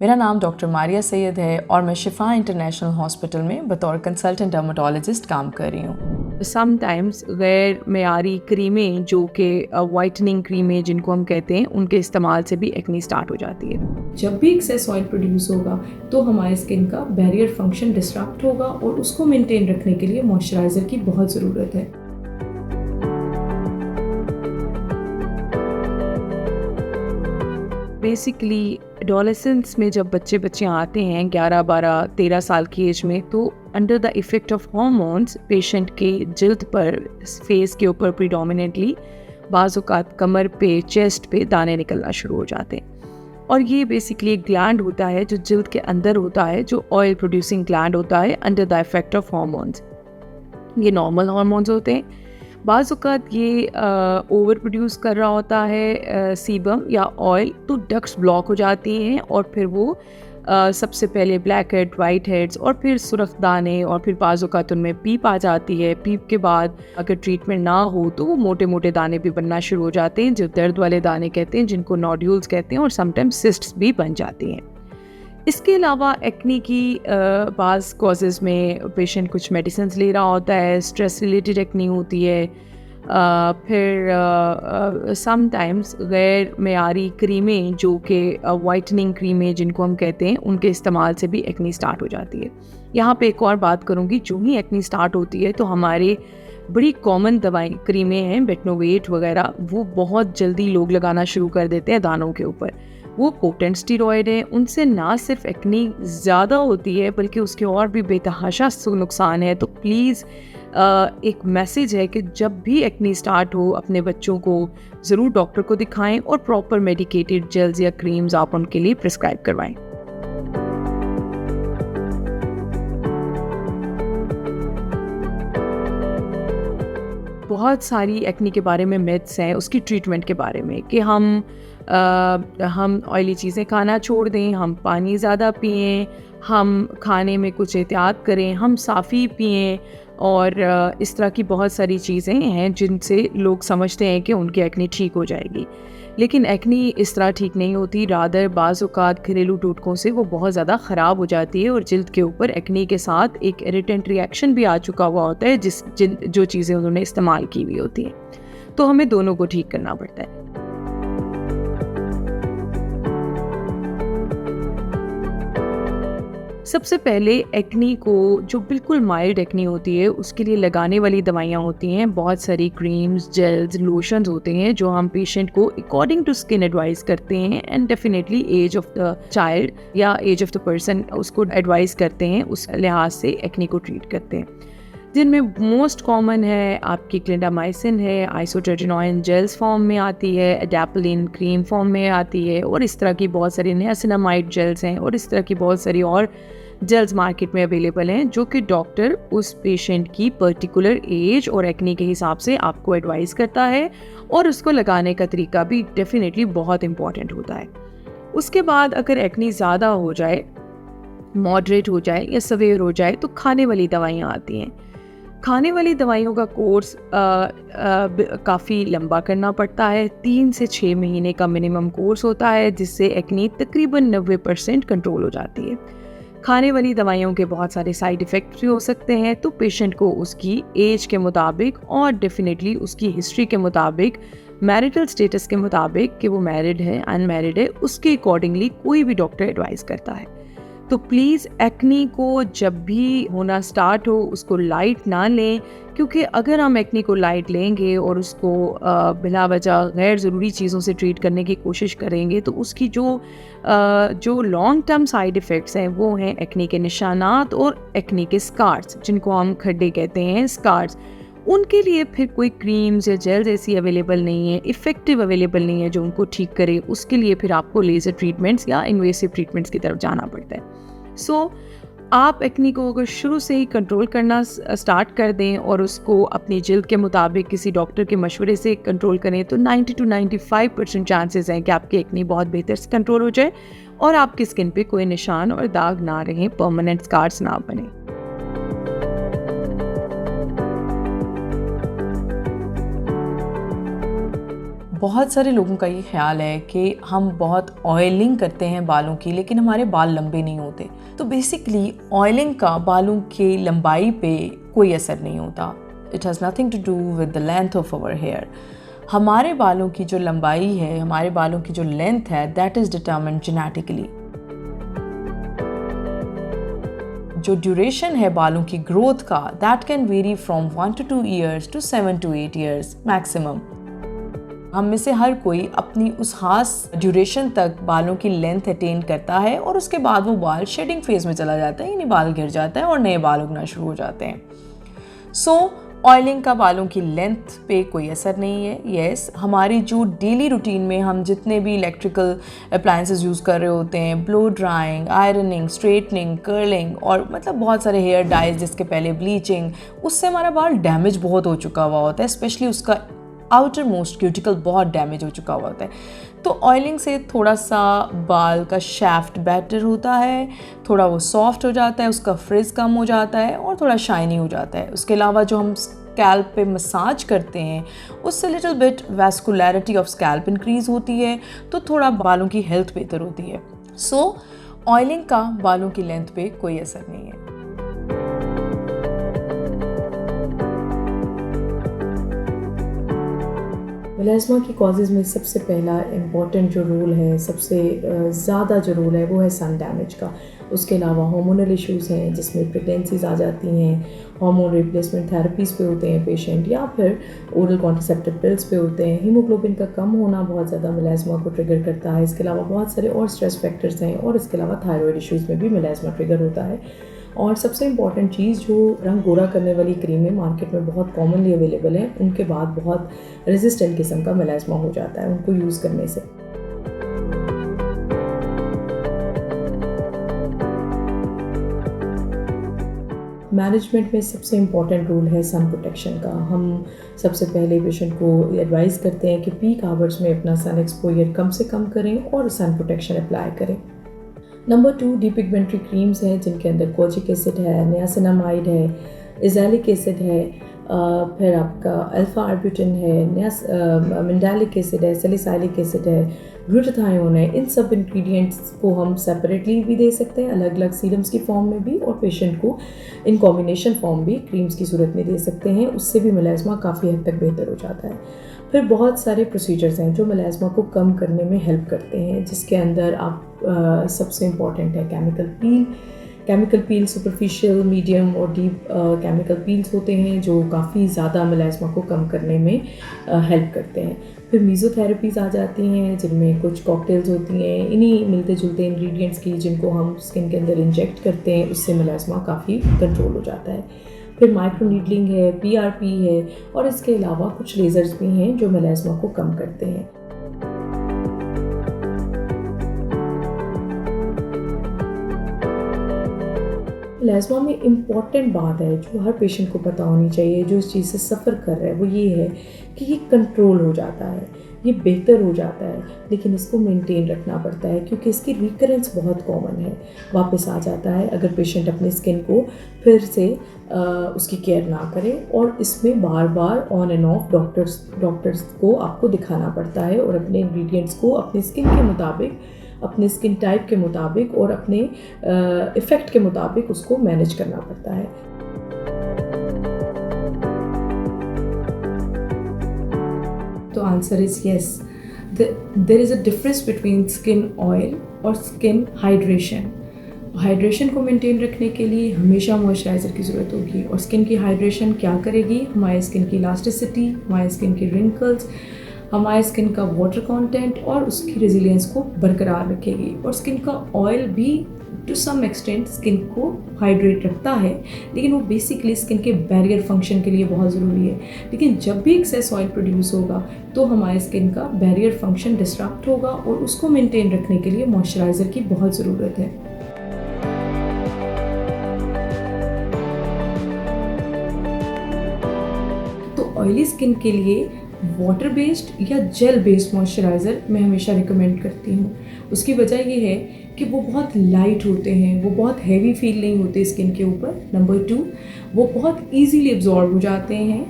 मेरा नाम डॉक्टर मारिया सैयद है और मैं शिफा इंटरनेशनल हॉस्पिटल में बतौर कंसल्टेंट डर्मेटोलॉजिस्ट काम कर रही हूँ। समटाइम्स गैर मेयारी क्रीमें जो कि वाइटनिंग क्रीमें जिनको हम कहते हैं उनके इस्तेमाल से भी एक्नी स्टार्ट हो जाती है। जब भी एक्सेस ऑयल प्रोड्यूस होगा तो हमारे स्किन का बैरियर फंक्शन डिस्टर्ब होगा और उसको मेंटेन रखने के लिए मॉइस्चराइज़र की बहुत ज़रूरत है। बेसिकली एडोलेसेंस में जब बच्चे आते हैं 11, 12, 13 साल की एज में, तो under the effect of hormones patient के जिल्द पर, फेस के ऊपर प्रीडोमिनेटली बाज़ औक़ात कमर पे, चेस्ट पे दाने निकलना शुरू हो जाते हैं। और ये बेसिकली एक ग्लैंड होता है जो जिल्द के अंदर होता है, जो ऑयल प्रोड्यूसिंग ग्लैंड होता है under the effect of hormones. ये नॉर्मल हार्मोन्स होते हैं। बाज़ औक़ात ये ओवर प्रोड्यूस कर रहा होता है सीबम या ऑयल, तो डक्ट्स ब्लॉक हो जाती हैं और फिर वो सबसे पहले ब्लैक हेड, वाइट हेड्स और फिर सुर्ख दाने और फिर बाज़ औक़ात उनमें पीप आ जाती है। पीप के बाद अगर ट्रीटमेंट ना हो तो वो मोटे मोटे दाने भी बनना शुरू हो जाते हैं, जो दर्द वाले दाने कहते हैं, जिनको नोड्यूल्स कहते हैं, और समटाइम्स सिस्ट्स भी बन जाती हैं। इसके अलावा एक्नी की बाज़ कॉजेज़ में पेशेंट कुछ मेडिसिन्स ले रहा होता है, स्ट्रेस रिलेटेड एक्नी होती है, फिर समटाइम्स गैर मेयारी क्रीमें जो कि वाइटनिंग क्रीमें जिनको हम कहते हैं उनके इस्तेमाल से भी एक्नी स्टार्ट हो जाती है। यहाँ पे एक और बात करूँगी, जो ही एक्नी स्टार्ट होती है तो हमारे बड़ी कॉमन दवाई क्रीमें हैं, बेटनोवेट वगैरह, वो बहुत जल्दी लोग लगाना शुरू कर देते हैं दानों के ऊपर। वो पोटेंट स्टीरॉयड है, उनसे ना सिर्फ एक्नी ज़्यादा होती है बल्कि उसके और भी बेतहाशा नुकसान है। तो प्लीज़ एक मैसेज है कि जब भी एक्नी स्टार्ट हो अपने बच्चों को ज़रूर डॉक्टर को दिखाएं और प्रॉपर मेडिकेटेड जेल्स या क्रीम्स आप उनके लिए प्रिस्क्राइब करवाएं। बहुत सारी एक्नी के बारे में मिथ्स हैं, उसकी ट्रीटमेंट के बारे में, कि हम ऑयली चीज़ें खाना छोड़ दें, हम पानी ज़्यादा पिएं, हम खाने में कुछ एहतियात करें, हम साफ़ी पिएं, और इस तरह की बहुत सारी चीज़ें हैं जिनसे लोग समझते हैं कि उनकी एक्नी ठीक हो जाएगी। लेकिन एक्नी इस तरह ठीक नहीं होती। रादर बाज़ औक़ात घरेलू टोटकों से वो बहुत ज़्यादा ख़राब हो जाती है और जिल्द के ऊपर एक्नी के साथ एक इरिटेंट रिएक्शन भी आ चुका हुआ होता है, जो चीज़ें उन्होंने इस्तेमाल की हुई होती हैं। तो हमें दोनों को ठीक करना पड़ता है। सबसे पहले एक्नी को, जो बिल्कुल माइल्ड एक्नी होती है, उसके लिए लगाने वाली दवाइयाँ होती हैं। बहुत सारी क्रीम्स, जेल्स, लोशंस होते हैं जो हम पेशेंट को अकॉर्डिंग टू स्किन एडवाइस करते हैं, and definitely age of the child या एज ऑफ द पर्सन उसको एडवाइस करते हैं, उस लिहाज से एक्नी को ट्रीट करते हैं। जिनमें मोस्ट कॉमन है आपकी क्लिंडामाइसिन है, आइसोट्रेटिनोइन जेल्स फॉर्म में आती है, एडाप्लिन क्रीम फॉर्म में आती है, और इस तरह की बहुत सारी नियासिनामाइड जेल्स हैं, और इस तरह की बहुत सारी और जेल्स मार्केट में अवेलेबल हैं, जो कि डॉक्टर उस पेशेंट की पर्टिकुलर एज और एक्नी के हिसाब से आपको एडवाइस करता है, और उसको लगाने का तरीका भी डेफिनेटली बहुत इंपॉर्टेंट होता है। उसके बाद अगर एक्नी ज़्यादा हो जाए, मॉडरेट हो जाए या सवेयर हो जाए, तो खाने वाली दवाइयाँ आती हैं। खाने वाली दवाइयों का कोर्स काफ़ी लंबा करना पड़ता है। 3 से 6 महीने का मिनिमम कोर्स होता है, जिससे एक्नी तकरीबन 90% कंट्रोल हो जाती है। खाने वाली दवाइयों के बहुत सारे साइड इफ़ेक्ट्स भी हो सकते हैं, तो पेशेंट को उसकी एज के मुताबिक और डेफिनेटली उसकी हिस्ट्री के मुताबिक, मैरिटल स्टेटस के मुताबिक कि वो मैरिड है, अनमैरिड है, उसके अकॉर्डिंगली कोई भी डॉक्टर एडवाइस करता है। तो प्लीज़ एक्नी को जब भी होना स्टार्ट हो उसको लाइट ना लें, क्योंकि अगर हम एक्नी को लाइट लेंगे और उसको बिला वजह गैर ज़रूरी चीज़ों से ट्रीट करने की कोशिश करेंगे, तो उसकी जो लॉन्ग टर्म साइड इफ़ेक्ट्स हैं वो हैं एक्नी के निशानात और एक्नी के स्कार्स, जिनको हम खड्डे कहते हैं, स्कार्स। उनके लिए फिर कोई क्रीम्स या जेल्स ऐसी अवेलेबल नहीं है, इफ़ेक्टिव अवेलेबल नहीं है जो उनको ठीक करे। उसके लिए फिर आपको लेज़र ट्रीटमेंट्स या इन्वेसिव ट्रीटमेंट्स की तरफ जाना पड़ता है। सो आप एक्नी को अगर शुरू से ही कंट्रोल करना स्टार्ट कर दें और उसको अपनी जिल्द के मुताबिक किसी डॉक्टर के मशवरे से कंट्रोल करें, तो 90 to 95% चांसेस हैं कि आपकी एक्नी बहुत बेहतर से कंट्रोल हो जाए और आपकी स्किन पे कोई निशान और दाग ना रहें, परमानेंट स्कार्स ना बने। बहुत सारे लोगों का ये ख्याल है कि हम बहुत ऑयलिंग करते हैं बालों की, लेकिन हमारे बाल लंबे नहीं होते। तो बेसिकली ऑयलिंग का बालों की लंबाई पे कोई असर नहीं होता। It has nothing to do with the length of our hair. हमारे बालों की जो लंबाई है, हमारे बालों की जो लेंथ है, दैट इज़ डिटर्मिन्ड जेनेटिकली। जो ड्यूरेशन है बालों की ग्रोथ का, that can very from 1 to 2 years to 7 to 8 years maximum. हम में से हर कोई अपनी उस खास ड्यूरेशन तक बालों की लेंथ अटेन करता है और उसके बाद वो बाल शेडिंग फेज में चला जाता है, यानी बाल गिर जाता है और नए बाल उगना शुरू हो जाते हैं। सो ऑयलिंग का बालों की लेंथ पे कोई असर नहीं है। येस, हमारी जो डेली रूटीन में हम जितने भी इलेक्ट्रिकल अप्लायंसेस यूज़ कर रहे होते हैं, blow drawing, ironing, straightening, curling और मतलब बहुत सारे हेयर डाइज, जिसके पहले ब्लीचिंग, उससे हमारा बाल डैमेज बहुत हो चुका हुआ होता है। स्पेशली उसका आउटर मोस्ट क्यूटिकल बहुत डैमेज हो चुका हुआ होता है। तो ऑयलिंग से थोड़ा सा बाल का शैफ्ट बेटर होता है, थोड़ा वो सॉफ्ट हो जाता है, उसका फ्रिज कम हो जाता है और थोड़ा शाइनी हो जाता है। उसके अलावा जो हम स्कैल्प पे मसाज करते हैं, उससे little bit vascularity of scalp increase होती है, तो थोड़ा बालों की हेल्थ बेहतर होती है। सो ऑयलिंग का बालों की लेंथ पे कोई असर नहीं है। मेलास्मा की कॉजेज़ में सबसे पहला इम्पॉर्टेंट जो रोल है, सबसे ज़्यादा जो रोल है, वो है सन डैमेज का। उसके अलावा हार्मोनल इश्यूज़ हैं, जिसमें प्रेगनेंसीज़ आ जाती हैं, हार्मोन रिप्लेसमेंट थेरेपीज़ पे होते हैं पेशेंट, या फिर ओरल कॉन्ट्रासेप्टिव पिल्स पे होते हैं। हीमोग्लोबिन का कम होना बहुत ज़्यादा मेलास्मा को ट्रिगर करता है। इसके अलावा बहुत सारे और स्ट्रेस फैक्टर्स हैं, और इसके अलावा थायराइड इश्यूज़ में भी मेलास्मा ट्रिगर होता है। और सबसे इम्पॉर्टेंट चीज़, जो रंग गोरा करने वाली क्रीमें मार्केट में बहुत कॉमनली अवेलेबल हैं, उनके बाद बहुत रेजिस्टेंट किस्म का मेलास्मा हो जाता है उनको यूज़ करने से। मैनेजमेंट में सबसे इम्पॉर्टेंट रोल है सन प्रोटेक्शन का। हम सबसे पहले पेशेंट को एडवाइस करते हैं कि पीक आवर्स में अपना सन एक्सपोजर कम से कम करें और सन प्रोटेक्शन अप्लाई करें। नंबर 2, डीपिगमेंटरी क्रीम्स हैं, जिनके अंदर कोजिक एसिड है, नियासिनामाइड है, इजैलिक एसिड है, फिर आपका अल्फा आर्ब्यूटिन है, मिंडालिक एसिड है, सैलिसाइलिक एसिड है, ग्लूटाथायोन है। इन सब इंग्रेडिएंट्स को हम सेपरेटली भी दे सकते हैं, अलग अलग सीरम्स की फॉर्म में भी, और पेशेंट को इन कॉम्बिनेशन फॉर्म भी क्रीम्स की सूरत में दे सकते हैं। उससे भी मेलास्मा काफ़ी हद तक बेहतर हो जाता है। फिर बहुत सारे प्रोसीजर्स हैं जो मेलास्मा को कम करने में हेल्प करते हैं, जिसके अंदर आप सबसे इम्पॉर्टेंट है केमिकल पील। सुपरफिशियल, मीडियम और डीप केमिकल पील्स होते हैं, जो काफ़ी ज़्यादा मेलास्मा को कम करने में हेल्प करते हैं। फिर मीज़ोथेरेपीज़ आ जाती हैं, जिनमें कुछ कॉकटेल्स होती हैं इन्हीं मिलते जुलते इंग्रेडिएंट्स की, जिनको हम स्किन के अंदर इंजेक्ट करते हैं। उससे मेलास्मा काफ़ी कंट्रोल हो जाता है। फिर माइक्रो नीडलिंग है, PRP है, और इसके अलावा कुछ लेज़र्स भी हैं जो मेलास्मा को कम करते हैं। मेलास्मा में इम्पॉर्टेंट बात है जो हर पेशेंट को पता होनी चाहिए, जो इस चीज़ से सफ़र कर रहा है, वो ये है कि ये कंट्रोल हो जाता है, ये बेहतर हो जाता है, लेकिन इसको मेंटेन रखना पड़ता है, क्योंकि इसकी रिकरेंस बहुत कॉमन है, वापस आ जाता है अगर पेशेंट अपनी स्किन को फिर से उसकी केयर ना करे। और इसमें बार बार ऑन एंड ऑफ डॉक्टर्स को आपको दिखाना पड़ता है, और अपने इंग्रेडिएंट्स को अपनी स्किन के मुताबिक, अपने स्किन टाइप के मुताबिक और अपने इफ़ेक्ट के मुताबिक उसको मैनेज करना पड़ता है। तो answer is yes. There is a difference between skin oil और स्किन हाइड्रेशन। हाइड्रेशन को मेंटेन रखने के लिए हमेशा मॉइस्चराइज़र की ज़रूरत होगी, और स्किन की हाइड्रेशन क्या करेगी? हमारे स्किन की इलास्टिसिटी, हमारे स्किन की रिंकल्स, हमारे स्किन का वाटर कंटेंट और उसकी रेजिलियंस को बरकरार रखेगी। और स्किन का ऑयल भी टू सम एक्सटेंट स्किन को हाइड्रेट रखता है, लेकिन वो बेसिकली स्किन के बैरियर फंक्शन के लिए बहुत ज़रूरी है। लेकिन जब भी एक्सेस ऑयल प्रोड्यूस होगा तो हमारे स्किन का बैरियर फंक्शन डिस्टर्ब होगा, और उसको मेंटेन रखने के लिए मॉइस्चराइज़र की बहुत ज़रूरत है। तो ऑयली स्किन के लिए वाटर बेस्ड या जेल बेस्ड मॉइस्चराइज़र मैं हमेशा रिकमेंड करती हूँ। उसकी वजह ये है कि वो बहुत लाइट होते हैं, वो बहुत हैवी फील नहीं होते स्किन के ऊपर। नंबर 2, वो बहुत इजीली एब्जॉर्ब हो जाते हैं।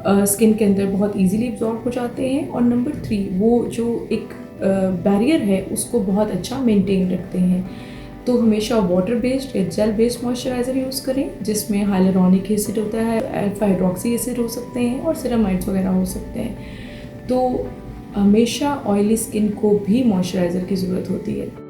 स्किन के अंदर बहुत इजीली एब्जॉर्ब हो जाते हैं, और नंबर 3 वो जो एक बैरियर है उसको बहुत अच्छा मेंटेन रखते हैं। तो हमेशा वाटर बेस्ड या जेल बेस्ड मॉइस्चराइज़र यूज़ करें जिसमें हाइलुरोनिक एसिड होता है, अल्फा हाइड्रोक्सी एसिड हो सकते हैं और सिरामाइड्स वगैरह हो सकते हैं। तो हमेशा ऑयली स्किन को भी मॉइस्चराइज़र की ज़रूरत होती है।